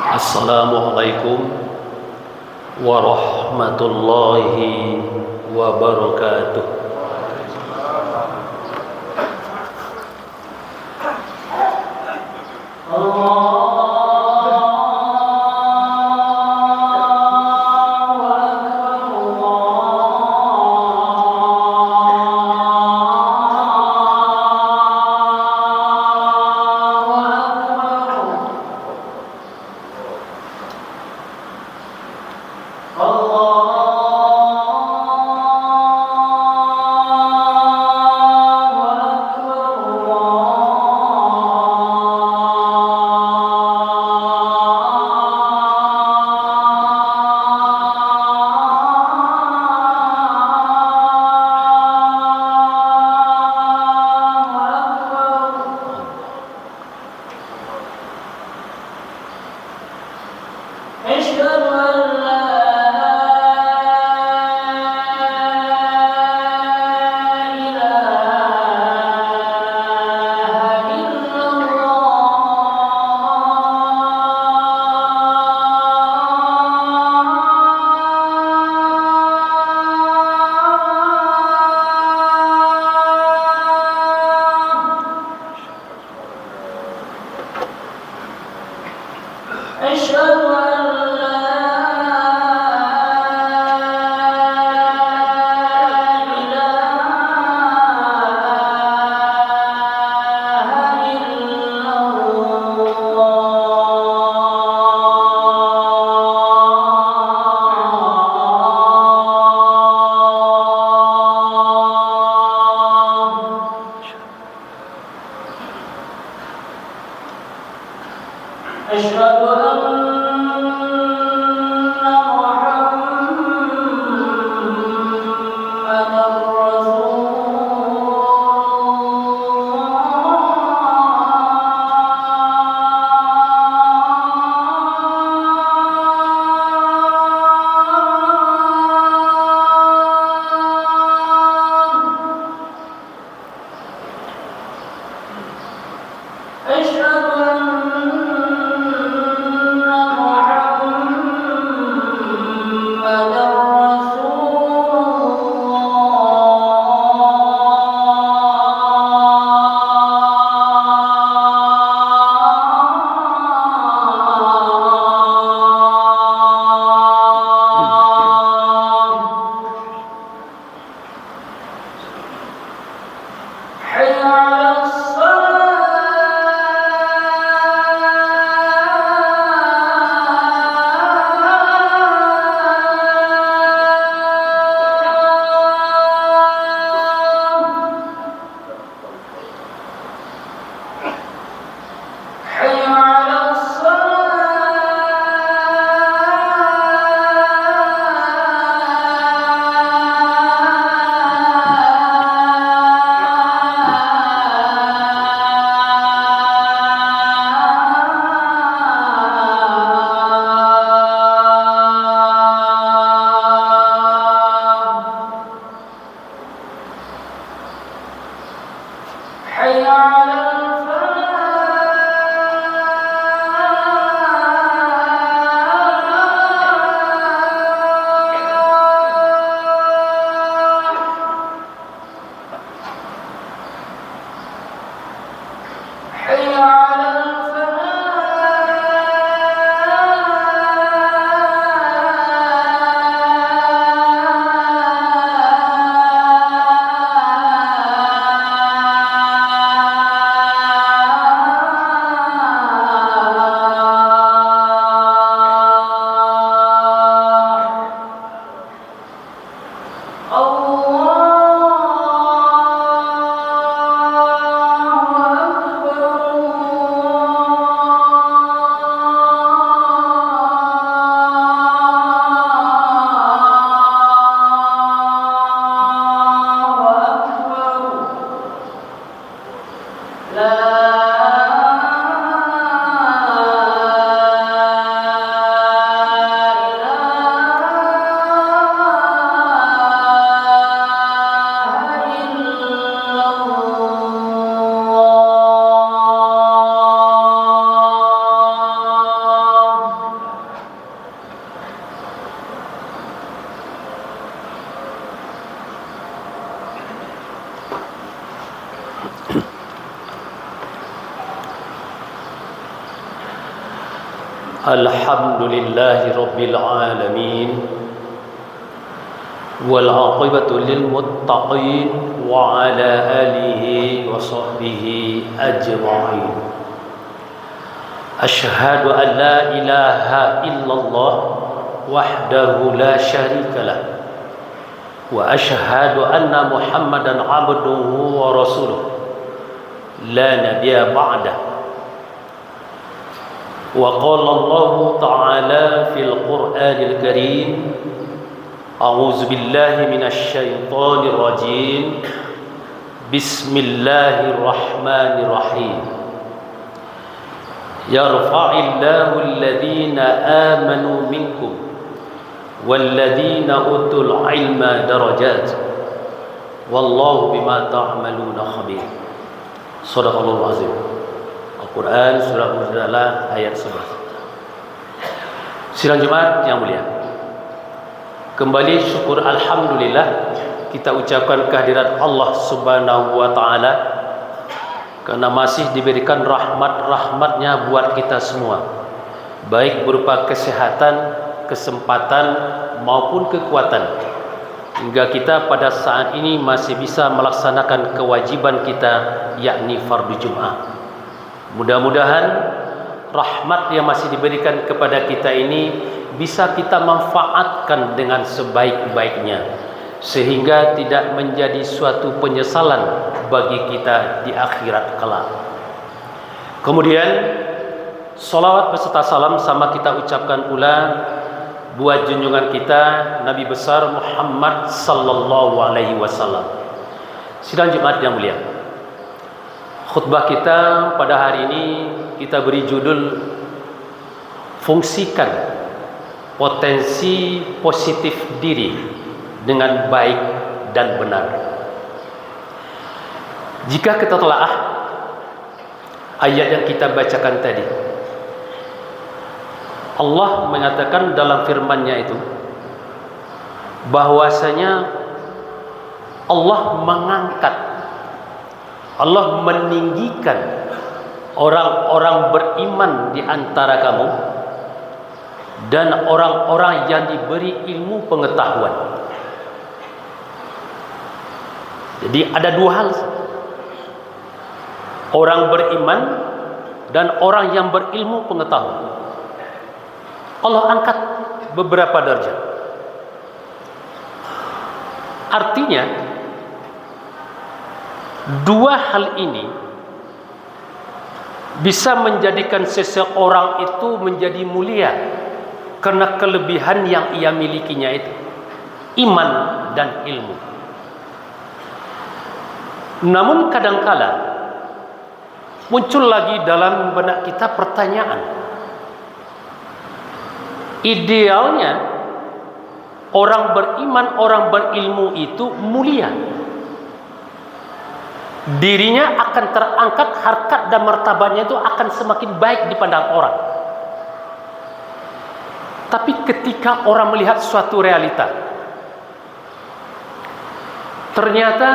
Assalamualaikum warahmatullahi wabarakatuh. Alhamdulillahi Rabbil Alamin, wal aqibatu lil muttaqin, wa ala alihi wa sahbihi ajma'in. Ashhadu an la ilaha illallah wahdahu la syarika lah, wa ashhadu anna Muhammadan abduhu wa rasuluh la nabiyya ba'dah. Wa qala Allah ta'ala fil Qur'anil Karim, a'udzu billahi minasy syaithanir rajim, bismillahirrahmanirrahim. Yarfa'illahu alladhina amanu minkum walladhina utul ilma darajat, wallahu bima ta'maluna khabir. Shadaqallahul azim. Al-Quran surah Al-Mujadalah ayat 11. Sidang Jumat yang mulia, kembali syukur alhamdulillah kita ucapkan kehadirat Allah Subhanahu wa taala karena masih diberikan rahmat-rahmatnya buat kita semua, baik berupa kesehatan, kesempatan maupun kekuatan, hingga kita pada saat ini masih bisa melaksanakan kewajiban kita, yakni fardu Jum'ah. Mudah-mudahan rahmat yang masih diberikan kepada kita ini bisa kita manfaatkan dengan sebaik-baiknya, sehingga tidak menjadi suatu penyesalan bagi kita di akhirat kelak. Kemudian salawat beserta salam sama kita ucapkan pula buat junjungan kita Nabi besar Muhammad sallallahu alaihi wasallam. Sidang Jumat yang mulia, khutbah kita pada hari ini kita beri judul fungsikan potensi positif diri dengan baik dan benar. Jika kita telaah ayat yang kita bacakan tadi, Allah mengatakan dalam firman-Nya itu bahwasanya Allah mengangkat, Allah meninggikan orang-orang beriman di antara kamu dan orang-orang yang diberi ilmu pengetahuan. Jadi ada dua hal, orang beriman dan orang yang berilmu pengetahuan. Allah angkat beberapa derajat. Artinya dua hal ini bisa menjadikan seseorang itu menjadi mulia karena kelebihan yang ia milikinya itu, iman dan ilmu. Namun kadangkala muncul lagi dalam benak kita pertanyaan, idealnya orang beriman, orang berilmu itu mulia, dirinya akan terangkat, harkat dan martabatnya itu akan semakin baik dipandang orang. Tapi ketika orang melihat suatu realita, ternyata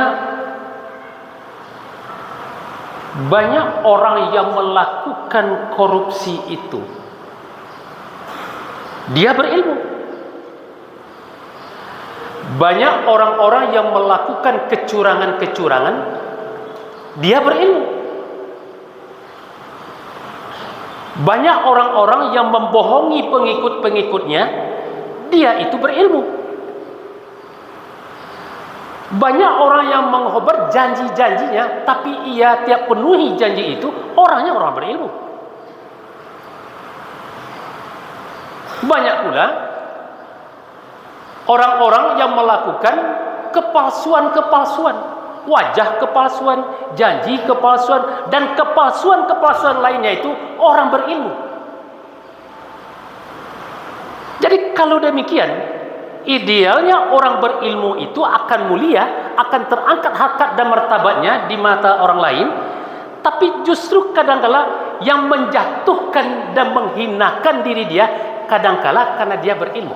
banyak orang yang melakukan korupsi itu dia berilmu. Banyak orang-orang yang melakukan kecurangan-kecurangan dia berilmu. Banyak orang-orang yang membohongi pengikut-pengikutnya, dia itu berilmu. Banyak orang yang menghobar janji-janjinya, tapi ia tiap penuhi janji itu, orangnya orang berilmu. Banyak pula orang-orang yang melakukan kepalsuan-kepalsuan, wajah kepalsuan, janji kepalsuan, dan kepalsuan-kepalsuan lainnya itu orang berilmu. Jadi kalau demikian, idealnya orang berilmu itu akan mulia, akan terangkat harkat dan martabatnya di mata orang lain. Tapi justru kadangkala yang menjatuhkan dan menghinakan diri dia kadangkala karena dia berilmu.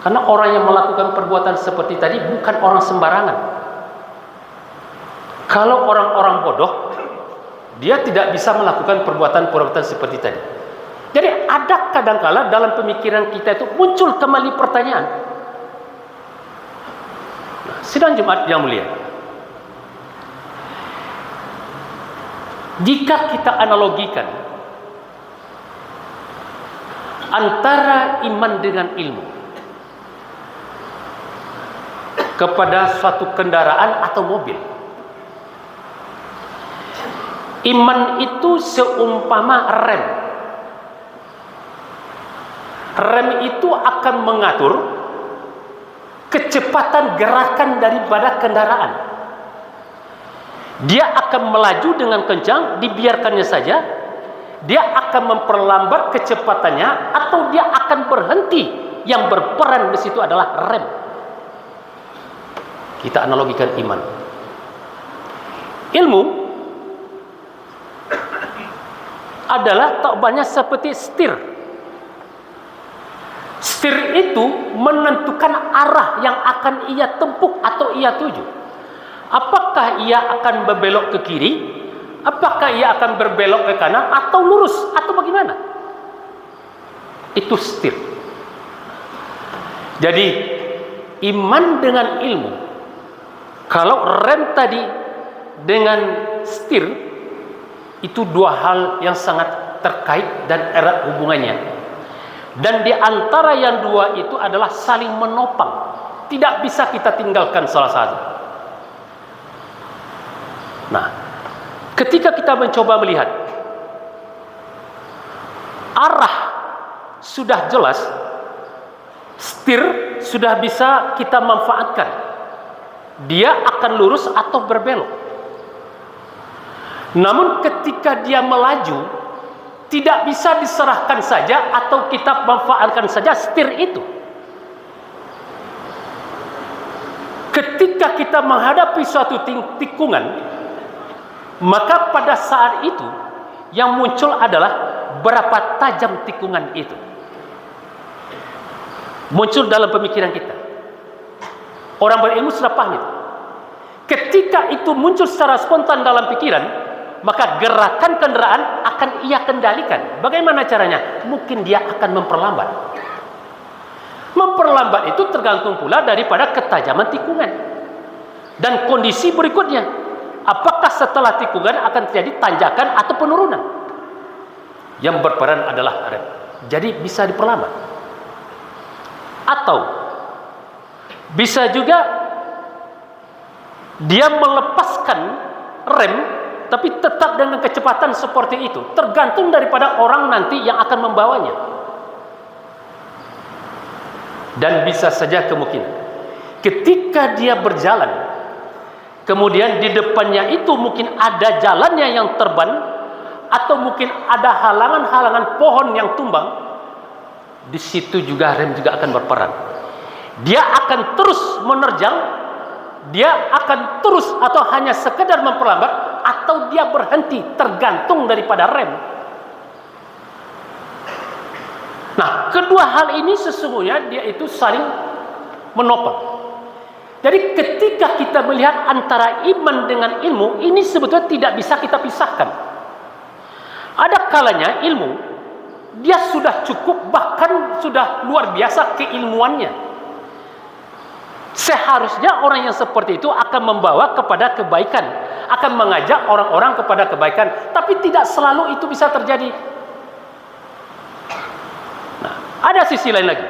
Karena orang yang melakukan perbuatan seperti tadi bukan orang sembarangan. Kalau orang-orang bodoh, dia tidak bisa melakukan perbuatan-perbuatan seperti tadi. Jadi ada kadangkala dalam pemikiran kita itu muncul kembali pertanyaan. Nah, sidang Jumat yang mulia, jika kita analogikan antara iman dengan ilmu kepada suatu kendaraan atau mobil, iman itu seumpama rem. Rem itu akan mengatur kecepatan gerakan daripada kendaraan. Dia akan melaju dengan kencang, dibiarkannya saja. Dia akan memperlambat kecepatannya atau dia akan berhenti. Yang berperan di situ adalah rem. Kita analogikan iman. Ilmu adalah tak banyak seperti setir. Setir itu menentukan arah yang akan ia tempuh atau ia tuju. Apakah ia akan berbelok ke kiri, apakah ia akan berbelok ke kanan, atau lurus, atau bagaimana? Itu setir. Jadi iman dengan ilmu, kalau rem tadi dengan setir, itu dua hal yang sangat terkait dan erat hubungannya. Dan di antara yang dua itu adalah saling menopang. Tidak bisa kita tinggalkan salah satu. Nah, ketika kita mencoba melihat arah sudah jelas, setir sudah bisa kita manfaatkan. Dia akan lurus atau berbelok. Namun ketika dia melaju, tidak bisa diserahkan saja atau kita manfaatkan saja setir itu. Ketika kita menghadapi suatu tikungan, maka pada saat itu yang muncul adalah berapa tajam tikungan itu. Muncul dalam pemikiran kita. Orang berilmu sudah paham itu. Ketika itu muncul secara spontan dalam pikiran, maka gerakan kendaraan akan ia kendalikan. Bagaimana caranya? Mungkin dia akan memperlambat. Memperlambat itu tergantung pula daripada ketajaman tikungan dan kondisi berikutnya. Apakah setelah tikungan akan terjadi tanjakan atau penurunan? Yang berperan adalah rem. Jadi bisa diperlambat. Atau bisa juga dia melepaskan rem tapi tetap dengan kecepatan seperti itu, tergantung daripada orang nanti yang akan membawanya. Dan bisa saja kemungkinan ketika dia berjalan, kemudian di depannya itu mungkin ada jalannya yang terban, atau mungkin ada halangan-halangan pohon yang tumbang. Di situ juga rem juga akan berperan. Dia akan terus menerjang, dia akan terus atau hanya sekedar memperlambat, atau dia berhenti, tergantung daripada rem. Nah, kedua hal ini sesungguhnya dia itu saling menopang. Jadi ketika kita melihat antara iman dengan ilmu, ini sebetulnya tidak bisa kita pisahkan. Ada kalanya ilmu dia sudah cukup, bahkan sudah luar biasa keilmuannya. Seharusnya orang yang seperti itu akan membawa kepada kebaikan, akan mengajak orang-orang kepada kebaikan, tapi tidak selalu itu bisa terjadi. Nah, ada sisi lain lagi.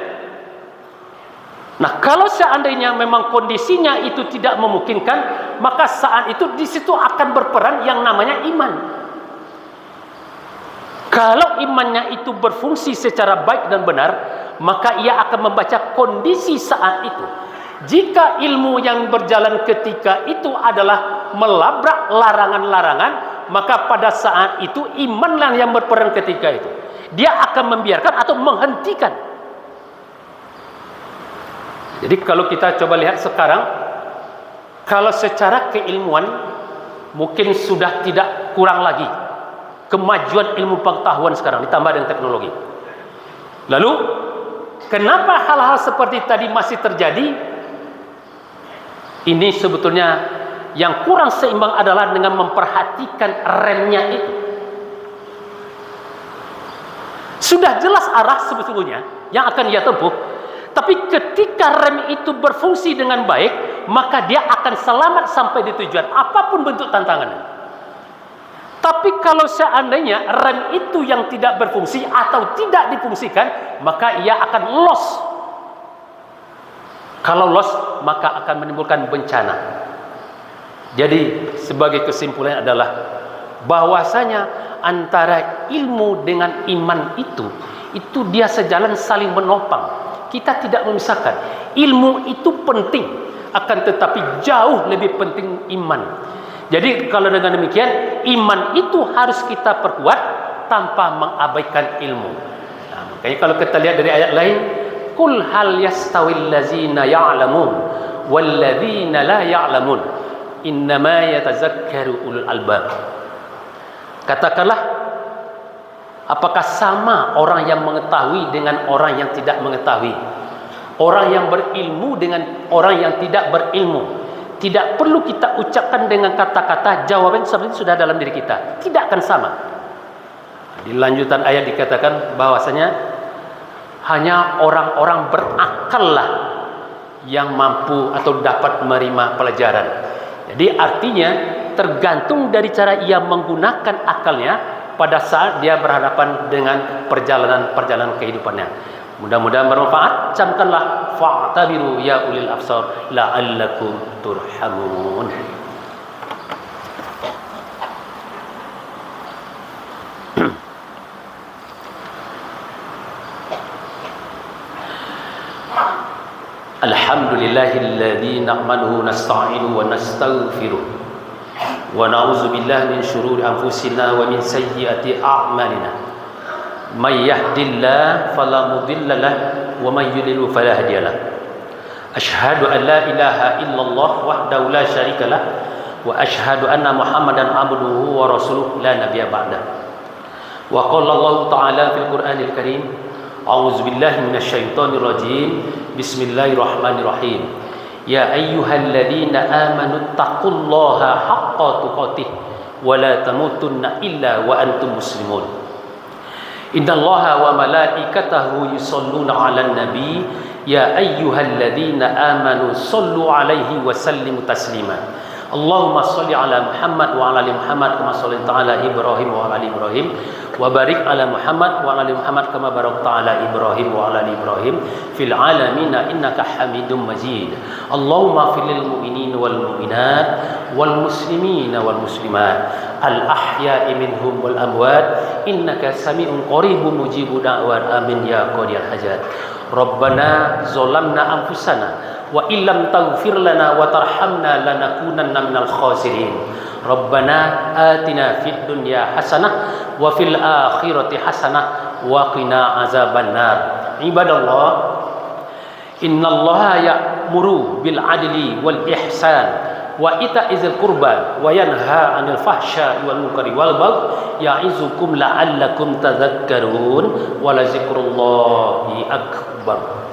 Nah, kalau seandainya memang kondisinya itu tidak memungkinkan, maka saat itu di situ akan berperan yang namanya iman. Kalau imannya itu berfungsi secara baik dan benar, maka ia akan membaca kondisi saat itu. Jika ilmu yang berjalan ketika itu adalah melabrak larangan-larangan, maka pada saat itu imanlah yang berperan ketika itu. Dia akan membiarkan atau menghentikan. Jadi kalau kita coba lihat sekarang, kalau secara keilmuan mungkin sudah tidak kurang lagi kemajuan ilmu pengetahuan sekarang ditambah dengan teknologi. Lalu kenapa hal-hal seperti tadi masih terjadi? Ini sebetulnya yang kurang seimbang adalah dengan memperhatikan remnya itu. Sudah jelas arah sebetulnya yang akan dia tempuh. Tapi ketika rem itu berfungsi dengan baik, maka dia akan selamat sampai di tujuan, apapun bentuk tantangannya. Tapi kalau seandainya rem itu yang tidak berfungsi atau tidak difungsikan, maka ia akan loss. Kalau loss, maka akan menimbulkan bencana. Jadi sebagai kesimpulan adalah bahwasanya antara ilmu dengan iman itu dia sejalan saling menopang. Kita tidak memisahkan. Ilmu itu penting, akan tetapi jauh lebih penting iman. Jadi kalau dengan demikian, iman itu harus kita perkuat tanpa mengabaikan ilmu. Nah, makanya kalau kita lihat dari ayat lain, qul hal yastawil ladzina ya'lamun wal ladzina la ya'lamun innama yatazakkaru ulul albab. Katakanlah, apakah sama orang yang mengetahui dengan orang yang tidak mengetahui? Orang yang berilmu dengan orang yang tidak berilmu. Tidak perlu kita ucapkan dengan kata-kata, jawaban sebenarnya sudah dalam diri kita. Tidak akan sama. Di lanjutan ayat dikatakan bahwasanya hanya orang-orang berakallah yang mampu atau dapat menerima pelajaran. Jadi artinya tergantung dari cara ia menggunakan akalnya pada saat dia berhadapan dengan perjalanan kehidupannya. Mudah-mudahan bermanfaat. Camkanlah fa'tabiru ya ulil absar la'allakum turhamun. Alhamdulillahilladzi nahmaduhu nasta'inu wa nastaghfiruh wa na'udzu billahi min syururi anfusina wa min sayyiati a'malina. May yahdihillahu fala mudilla lahu wa may yudlil fala hadiya lahu. Asyhadu an la ilaha illallah wahdahu la syarika lahu wa asyhadu anna Muhammadan abduhu wa rasuluhu la nabiyya ba'da. Wa qala Allah ta'ala fil Qur'anil Karim, a'udzu billahi minasyaitonir rajim. Bismillahirrahmanirrahim. Ya ayyuhalladzina amanu taqullaha haqqa tuqatih wa la tamutunna illa wa antum muslimun. Innallaha wa malaikatahu yusholluna 'alan nabi ya ayyuhalladzina amanu shollu 'alaihi wa sallimu taslima. Allahumma sholli 'ala Muhammad wa 'ala ali Muhammad kama shallaita 'ala Ibrahim wa 'ala ali Ibrahim wa barik 'ala Muhammad wa 'ala ali Muhammad kama barakta 'ala Ibrahim wa 'ala ali Ibrahim fil 'alamin innaka Hamidum Majid. Allahumma fil lil mu'minina wal mu'minat wal muslimina wal muslimat al ahya'i minhum wal amwat innaka sami'un qaribun mujibud da'wat amin ya qadiyal hajat. Rabbana zalamna anfusana wa illam taghfir lana wa tarhamna lanakunanna minal khasirin. Rabbana atina fid dunya hasanah wa fil akhirati hasanah wa qina azabannar. Ibadallah, innallaha ya'muru bil adli wal ihsan wa ita'izil qurba wa yanha 'anil fahsya'i wal munkari wal baghi ya'izukum la'allakum tadhakkarun wa la zikrullahi akbar.